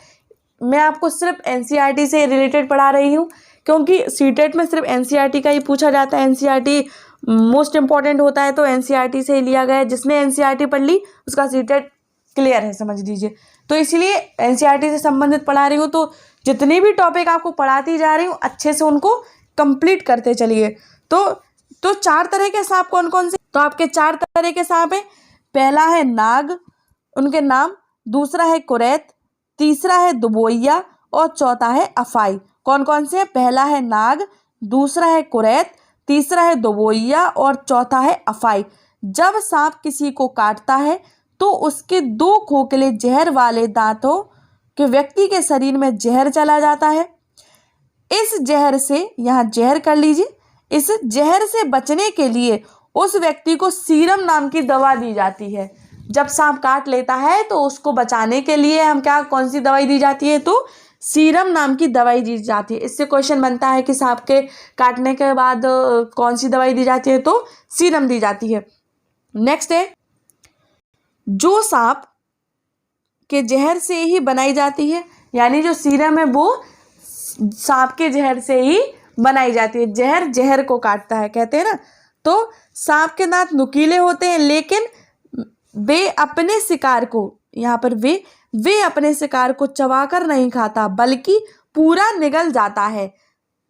मैं आपको सिर्फ एनसीईआरटी से रिलेटेड पढ़ा रही हूँ, क्योंकि सीटेट में सिर्फ एनसीईआरटी का ही पूछा जाता है। एनसीईआरटी मोस्ट इंपॉर्टेंट होता है तो एनसीईआरटी से ही लिया गया है। जिसने एनसीईआरटी पढ़ ली उसका सीटेट क्लियर है, समझ लीजिए। तो इसलिए एनसीईआरटी से संबंधित पढ़ा रही हूँ, तो जितने भी टॉपिक आपको पढ़ाती जा रही हूँ अच्छे से उनको कंप्लीट करते चलिए। तो 4 तरह के सांप कौन कौन से? तो आपके 4 तरह के सांप हैं। पहला है नाग, उनके नाम। दूसरा है कुरैत, तीसरा है दुबोइया और चौथा है अफाई। कौन कौन से? पहला है नाग, दूसरा है कुरैत, तीसरा है दुबोइया और चौथा है अफाई। जब सांप किसी को काटता है तो उसके 2 खोखले जहर वाले दांतों के व्यक्ति के शरीर में जहर चला जाता है। इस जहर से, यहाँ जहर कर लीजिए, इस जहर से बचने के लिए उस व्यक्ति को सीरम नाम की दवा दी जाती है। जब सांप काट लेता है तो उसको बचाने के लिए हम क्या, कौन सी दवाई दी जाती है, तो सीरम नाम की दवाई दी जाती है। इससे क्वेश्चन बनता है कि सांप के काटने के बाद कौन सी दवाई दी जाती है, तो सीरम दी जाती है। नेक्स्ट है, जो सांप के जहर से ही बनाई जाती है, यानी जो सीरम है वो सांप के जहर से ही बनाई जाती है। जहर जहर को काटता है कहते हैं ना। तो सांप के दांत नुकीले होते हैं, लेकिन वे अपने शिकार को, यहाँ पर वे अपने शिकार को चबाकर नहीं खाता, बल्कि पूरा निगल जाता है।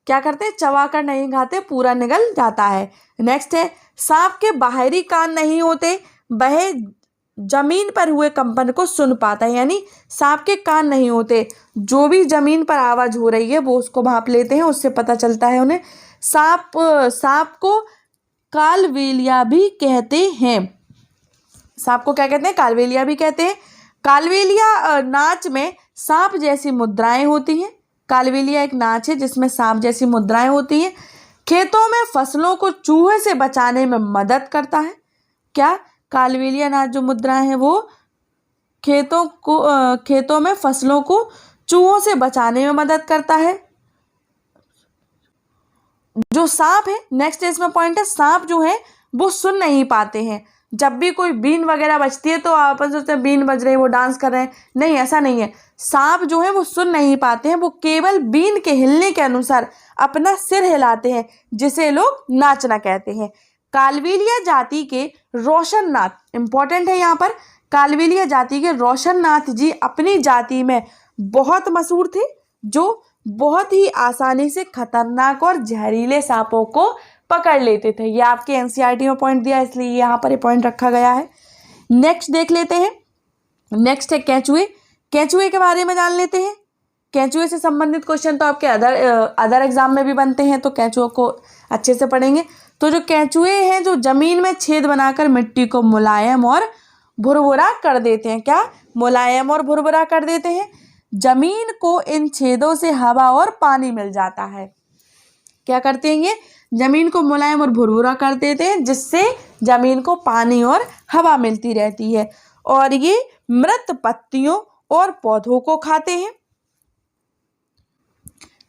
क्या करते हैं, चबाकर नहीं खाते, पूरा निगल जाता है। नेक्स्ट है, सांप के बाहरी कान नहीं होते, वह जमीन पर हुए कंपन को सुन पाता है। यानी सांप के कान नहीं होते, जो भी जमीन पर आवाज हो रही है वो उसको भांप लेते हैं, उससे पता चलता है उन्हें। सांप को कालबेलिया भी कहते हैं। सांप को क्या कहते हैं, कालबेलिया भी कहते हैं। कालबेलिया नाच में सांप जैसी मुद्राएं होती हैं। कालबेलिया एक नाच है जिसमें सांप जैसी मुद्राएं होती हैं। खेतों में फसलों को चूहे से बचाने में मदद करता है। क्या, कालबेलिया नाच जो मुद्राएं हैं वो खेतों में फसलों को चूहों से बचाने में मदद करता है। जो सांप है, नेक्स्ट इसमें पॉइंट है, सांप जो है वो सुन नहीं पाते हैं। जब भी कोई बीन वगैरह बजती है तो आपस में बीन बज रही है, वो डांस कर रहे हैं, नहीं, ऐसा नहीं है। सांप जो है वो सुन नहीं पाते हैं, वो केवल बीन के हिलने के अनुसार अपना सिर हिलाते हैं, जिसे लोग नाचना कहते हैं। कालबेलिया जाति के रोशननाथ, इंपॉर्टेंट है यहाँ पर, कालबेलिया जाति के रोशननाथ जी अपनी जाति में बहुत मशहूर थे, जो बहुत ही आसानी से खतरनाक और जहरीले सांपों को पकड़ लेते थे। ये आपके एनसीईआरटी में पॉइंट दिया, इसलिए यहाँ पर ये पॉइंट रखा गया है। नेक्स्ट देख लेते हैं। नेक्स्ट है केंचुए। केंचुए के बारे में जान लेते हैं। केंचुए से संबंधित क्वेश्चन तो आपके अदर एग्जाम में भी बनते हैं, तो केंचुओं को अच्छे से पढ़ेंगे। तो जो केंचुए हैं, जो जमीन में छेद बनाकर मिट्टी को मुलायम और भुरभुरा कर देते हैं। क्या, मुलायम और भुरभुरा कर देते हैं। जमीन को इन छेदों से हवा और पानी मिल जाता है। क्या करते हैं, ये जमीन को मुलायम और भुरभुरा कर देते हैं, जिससे जमीन को पानी और हवा मिलती रहती है। और ये मृत पत्तियों और पौधों को खाते हैं।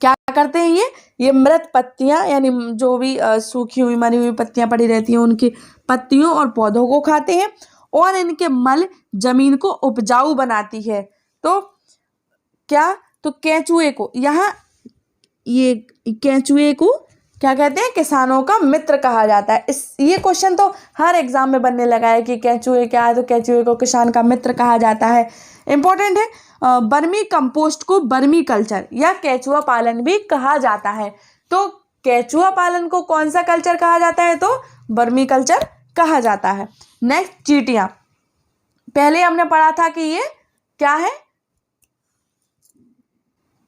क्या करते हैं, ये मृत पत्तियां, यानी जो भी सूखी हुई मरी हुई पत्तियां पड़ी रहती हैं, उनकी पत्तियों और पौधों को खाते हैं। और इनके मल जमीन को उपजाऊ बनाती है। तो क्या, तो केंचुए को, यहाँ ये केंचुए को क्या कहते हैं, किसानों का मित्र कहा जाता है। ये क्वेश्चन तो हर एग्जाम में बनने लगा है कि केंचुए क्या है, तो केंचुए को किसान का मित्र कहा जाता है, इंपॉर्टेंट है। बर्मी कंपोस्ट को बर्मी कल्चर या केंचुआ पालन भी कहा जाता है। तो केंचुआ पालन को कौन सा कल्चर कहा जाता है, तो बर्मी कल्चर कहा जाता है। नेक्स्ट, चींटियां। पहले हमने पढ़ा था कि ये क्या है,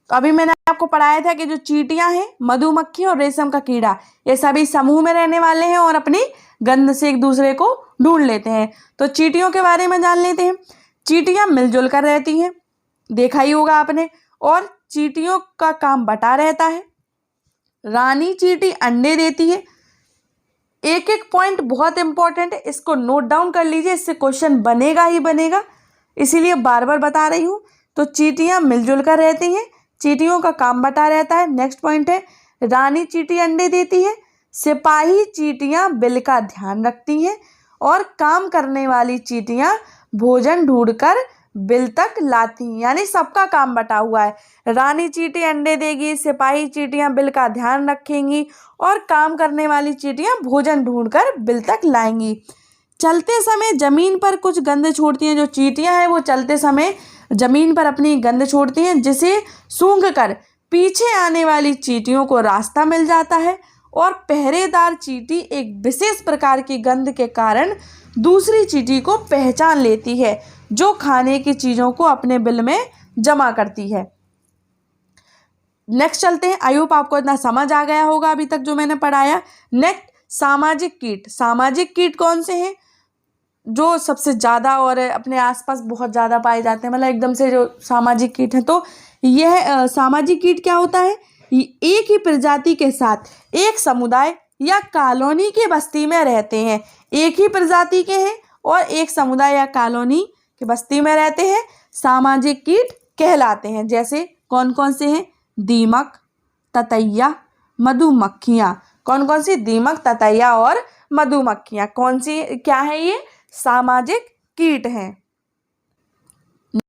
अभी मैंने आपको पढ़ाया था कि जो चींटियां हैं, मधुमक्खी और रेशम का कीड़ा, ये सभी समूह में रहने वाले हैं और अपनी गंध से एक दूसरे को ढूंढ लेते हैं। तो चींटियों के बारे में जान लेते हैं। चींटियां मिलजुल कर रहती हैं, देखा ही होगा आपने, और चींटियों का काम बटा रहता है। रानी चींटी अंडे देती है। एक एक पॉइंट बहुत इंपॉर्टेंट है, इसको नोट डाउन कर लीजिए, इससे क्वेश्चन बनेगा ही बनेगा, इसीलिए बार बार बता रही हूँ। तो चींटियां मिलजुल कर रहती हैं, चींटियों का काम बटा रहता है। नेक्स्ट पॉइंट है, रानी चींटी अंडे देती है, सिपाही चींटियां बिल का ध्यान रखती हैं, और काम करने वाली चींटियां भोजन ढूंढकर बिल तक लाती हैं। यानी सबका काम बटा हुआ है। रानी चींटी अंडे देगी, सिपाही चींटियां बिल का ध्यान रखेंगी, और काम करने वाली चींटियां भोजन ढूंढकर बिल तक लाएंगी। चलते समय जमीन पर कुछ गंध छोड़ती हैं। जो चींटियां हैं वो चलते समय जमीन पर अपनी गंध छोड़ती हैं, जिसे सूंघकर पीछे आने वाली चींटियों को रास्ता मिल जाता है। और पहरेदार चींटी एक विशेष प्रकार की गंध के कारण दूसरी चींटी को पहचान लेती है, जो खाने की चीजों को अपने बिल में जमा करती है। नेक्स्ट चलते हैं। आई होप आपको इतना समझ आ गया होगा अभी तक जो मैंने पढ़ाया। नेक्स्ट, सामाजिक कीट। सामाजिक कीट कौन से हैं, जो सबसे ज़्यादा और अपने आसपास बहुत ज़्यादा पाए जाते हैं, मतलब एकदम से जो सामाजिक कीट हैं। तो यह सामाजिक कीट क्या होता है, एक ही प्रजाति के साथ एक समुदाय या कॉलोनी की बस्ती में रहते हैं। एक ही प्रजाति के हैं और एक समुदाय या कॉलोनी की बस्ती में रहते हैं, सामाजिक कीट कहलाते हैं। जैसे कौन कौन से हैं? दीमक, ततैया, मधुमक्खियाँ। कौन कौन सी? दीमक, ततैया और मधुमक्खियाँ। कौन सी क्या है? ये सामाजिक कीट हैं।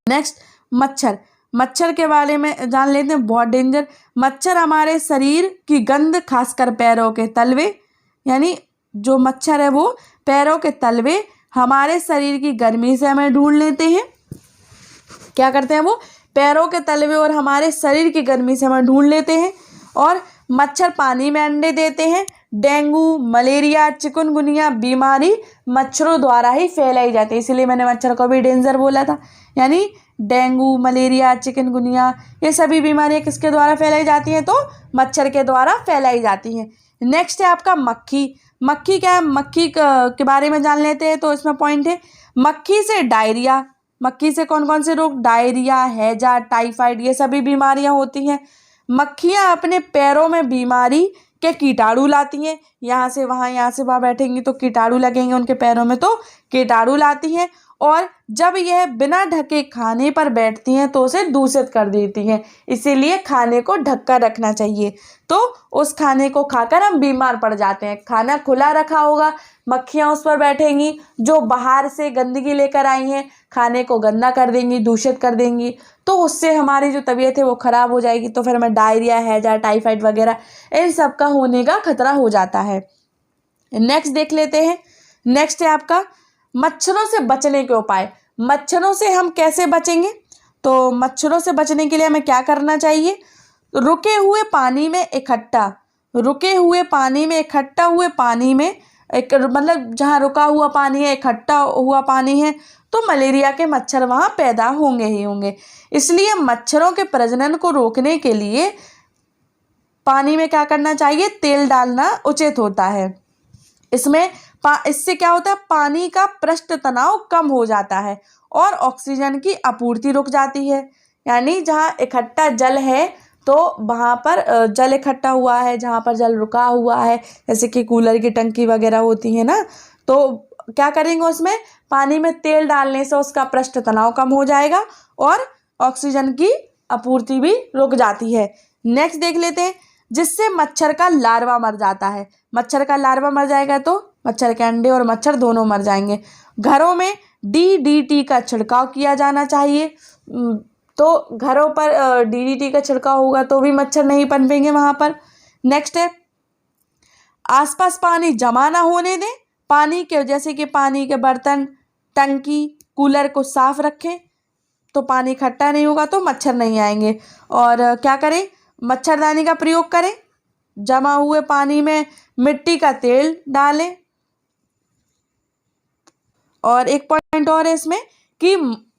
नेक्स्ट, मच्छर। मच्छर के बारे में जान लेते हैं, बहुत डेंजर। मच्छर हमारे शरीर की गंध, खासकर पैरों के तलवे, यानी जो मच्छर है वो पैरों के तलवे हमारे शरीर की गर्मी से हमें ढूंढ लेते हैं। क्या करते हैं वो? पैरों के तलवे और हमारे शरीर की गर्मी से हमें ढूंढ लेते हैं। और मच्छर पानी में अंडे देते हैं। डेंगू, मलेरिया, चिकनगुनिया बीमारी मच्छरों द्वारा ही फैलाई जाती है, इसलिए मैंने मच्छर को भी डेंजर बोला था। यानी डेंगू, मलेरिया, चिकनगुनिया ये सभी बीमारियां किसके द्वारा फैलाई जाती हैं? तो मच्छर के द्वारा फैलाई जाती हैं। नेक्स्ट है आपका मक्खी। मक्खी क्या है? मक्खी के बारे में जान लेते हैं। तो इसमें पॉइंट है, मक्खी से डायरिया। मक्खी से कौन कौन से रोग? डायरिया, हैजा, टाइफाइड ये सभी बीमारियां होती हैं। मक्खियाँ अपने पैरों में बीमारी के कीटाणु लाती हैं। यहाँ से वहाँ बैठेंगी तो कीटाणु लगेंगे उनके पैरों में, तो कीटाणु लाती हैं। और जब यह बिना ढके खाने पर बैठती हैं तो उसे दूषित कर देती हैं, इसीलिए खाने को ढक कर रखना चाहिए। तो उस खाने को खाकर हम बीमार पड़ जाते हैं। खाना खुला रखा होगा, मक्खियाँ उस पर बैठेंगी, जो बाहर से गंदगी लेकर आई हैं खाने को गंदा कर देंगी, दूषित कर देंगी, तो उससे हमारी जो तबीयत है वो ख़राब हो जाएगी। तो फिर हमें डायरिया, हैजा, टाइफाइड वगैरह इन सब का होने का खतरा हो जाता है। नेक्स्ट देख लेते हैं। नेक्स्ट है आपका मच्छरों से बचने के उपाय। मच्छरों से हम कैसे बचेंगे? तो मच्छरों से बचने के लिए हमें क्या करना चाहिए? रुके हुए पानी में इकट्ठा हुए पानी में एक, मतलब जहाँ रुका हुआ पानी है, इकट्ठा हुआ पानी है, तो मलेरिया के मच्छर वहाँ पैदा होंगे ही होंगे। इसलिए मच्छरों के प्रजनन को रोकने के लिए पानी में क्या करना चाहिए? तेल डालना उचित होता है। इससे क्या होता है? पानी का पृष्ठ तनाव कम हो जाता है और ऑक्सीजन की आपूर्ति रुक जाती है। यानी जहाँ इकट्ठा जल है तो वहाँ पर जल इकट्ठा हुआ है, जहाँ पर जल रुका हुआ है, जैसे कि कूलर की टंकी वगैरह होती है ना, तो क्या करेंगे? उसमें पानी में तेल डालने से उसका पृष्ठ तनाव कम हो जाएगा और ऑक्सीजन की आपूर्ति भी रुक जाती है। नेक्स्ट देख लेते हैं, जिससे मच्छर का लार्वा मर जाता है। मच्छर का लार्वा मर जाएगा तो मच्छर के अंडे और मच्छर दोनों मर जाएंगे। घरों में DDT का छिड़काव किया जाना चाहिए। तो घरों पर DDT का छिड़काव होगा तो भी मच्छर नहीं पनपेंगे वहाँ पर। नेक्स्ट है, आसपास पानी जमा ना होने दें। पानी के, जैसे कि पानी के बर्तन, टंकी, कूलर को साफ रखें, तो पानी इकट्ठा नहीं होगा तो मच्छर नहीं आएंगे। और क्या करें? मच्छरदानी का प्रयोग करें। जमा हुए पानी में मिट्टी का तेल डालें। और एक पॉइंट और है इसमें कि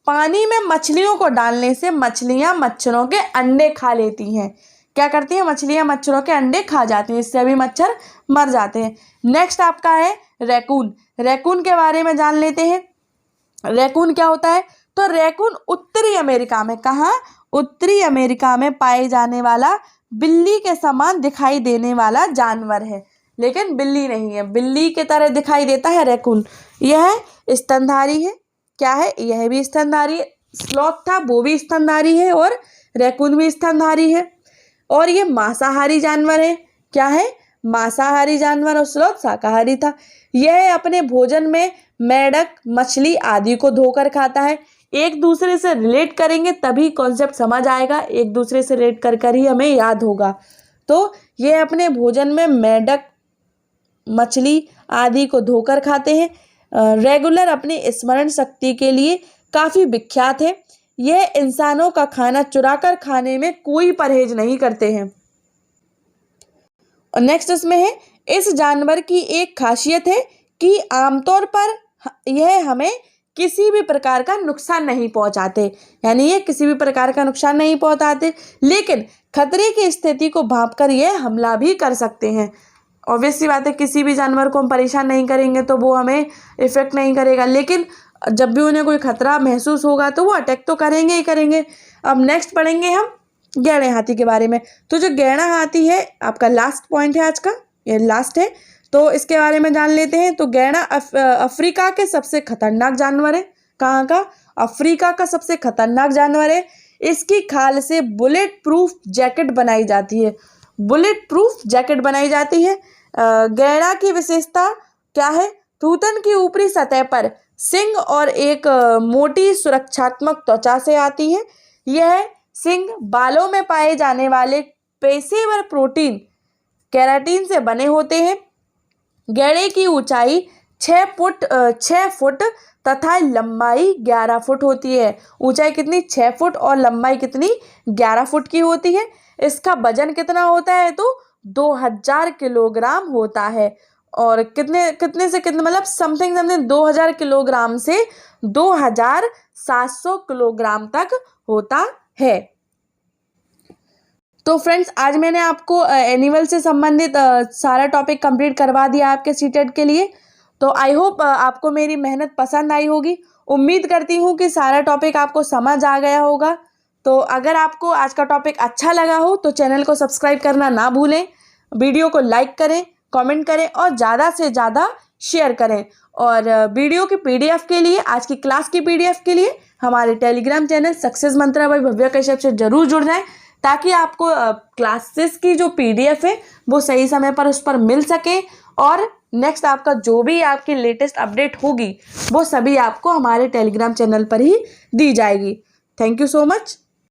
पानी में मछलियों को डालने से मछलियां मच्छरों के अंडे खा लेती हैं। क्या करती हैं? मछलियां मच्छरों के अंडे खा जाती हैं, इससे भी मच्छर मर जाते हैं। नेक्स्ट आपका है रैकून। रैकून के बारे में जान लेते हैं। रैकून क्या होता है? तो रैकून उत्तरी अमेरिका में, कहाँ? उत्तरी अमेरिका में पाए जाने वाला बिल्ली के समान दिखाई देने वाला जानवर है, लेकिन बिल्ली नहीं है, बिल्ली के तरह दिखाई देता है रैकून। यह स्तनधारी है। क्या है? यह भी स्तनधारी है। स्लॉथ था वो भी स्तनधारी है और रैकून भी स्तनधारी है। और ये मांसाहारी जानवर है। क्या है? मांसाहारी जानवर, और स्लॉथ शाकाहारी था। यह अपने भोजन में मेंढक, मछली आदि को धोकर खाता है। एक दूसरे से रिलेट करेंगे तभी कॉन्सेप्ट समझ आएगा, एक दूसरे से रिलेट कर कर ही हमें याद होगा। तो ये अपने भोजन में मेंढक, मछली आदि को धोकर खाते हैं। रेगुलर अपनी स्मरण शक्ति के लिए काफ़ी विख्यात है। यह इंसानों का खाना चुराकर खाने में कोई परहेज नहीं करते हैं। और नेक्स्ट इसमें है, इस जानवर की एक खासियत है कि आमतौर पर यह हमें किसी भी प्रकार का नुकसान नहीं पहुंचाते। यानी ये किसी भी प्रकार का नुकसान नहीं पहुंचाते, लेकिन खतरे की स्थिति को भांपकर यह हमला भी कर सकते हैं। ऑब्वियस सी बात है, किसी भी जानवर को हम परेशान नहीं करेंगे तो वो हमें इफेक्ट नहीं करेगा, लेकिन जब भी उन्हें कोई खतरा महसूस होगा तो वो अटैक तो करेंगे ही करेंगे। अब नेक्स्ट पढ़ेंगे हम गैड़े हाथी के बारे में। तो जो गैड़ा हाथी है आपका लास्ट पॉइंट है आज का, ये लास्ट है, तो इसके बारे में जान लेते हैं। तो गैड़ा अफ्रीका के सबसे खतरनाक जानवर है। कहाँ का? अफ्रीका का सबसे खतरनाक जानवर है। इसकी खाल से बुलेट प्रूफ जैकेट बनाई जाती है, बुलेट प्रूफ जैकेट बनाई जाती है। गैड़ा की विशेषता क्या है? थूथन की ऊपरी सतह पर सिंग और एक मोटी सुरक्षात्मक त्वचा से आती है। यह सिंग बालों में पाए जाने वाले पेशेवर प्रोटीन केराटिन से बने होते हैं। गैड़े की ऊंचाई 6 फुट तथा लंबाई 11 फुट होती है। ऊंचाई कितनी? 6 फुट और लंबाई कितनी? 11 फुट की होती है। इसका वजन कितना होता है? तो 2000 किलोग्राम होता है। और कितने से कितने, मतलब समथिंग 2000 किलोग्राम से 2700 किलोग्राम तक होता है। तो फ्रेंड्स, आज मैंने आपको एनिमल से संबंधित सारा टॉपिक कंप्लीट करवा दिया आपके सीटेट के लिए। तो आई होप आपको मेरी मेहनत पसंद आई होगी। उम्मीद करती हूँ कि सारा टॉपिक आपको समझ आ गया होगा। तो अगर आपको आज का टॉपिक अच्छा लगा हो तो चैनल को सब्सक्राइब करना ना भूलें, वीडियो को लाइक करें, कमेंट करें और ज़्यादा से ज़्यादा शेयर करें। और वीडियो की PDF के लिए, आज की क्लास की PDF के लिए हमारे Telegram channel success mantra by Bhavya Kashyap से ज़रूर जुड़ जाएं, ताकि आपको क्लासेस की जो PDF है वो सही समय पर उस पर मिल सके। और नेक्स्ट आपका जो भी आपकी लेटेस्ट अपडेट होगी वो सभी आपको हमारे टेलीग्राम चैनल पर ही दी जाएगी। Thank you so much.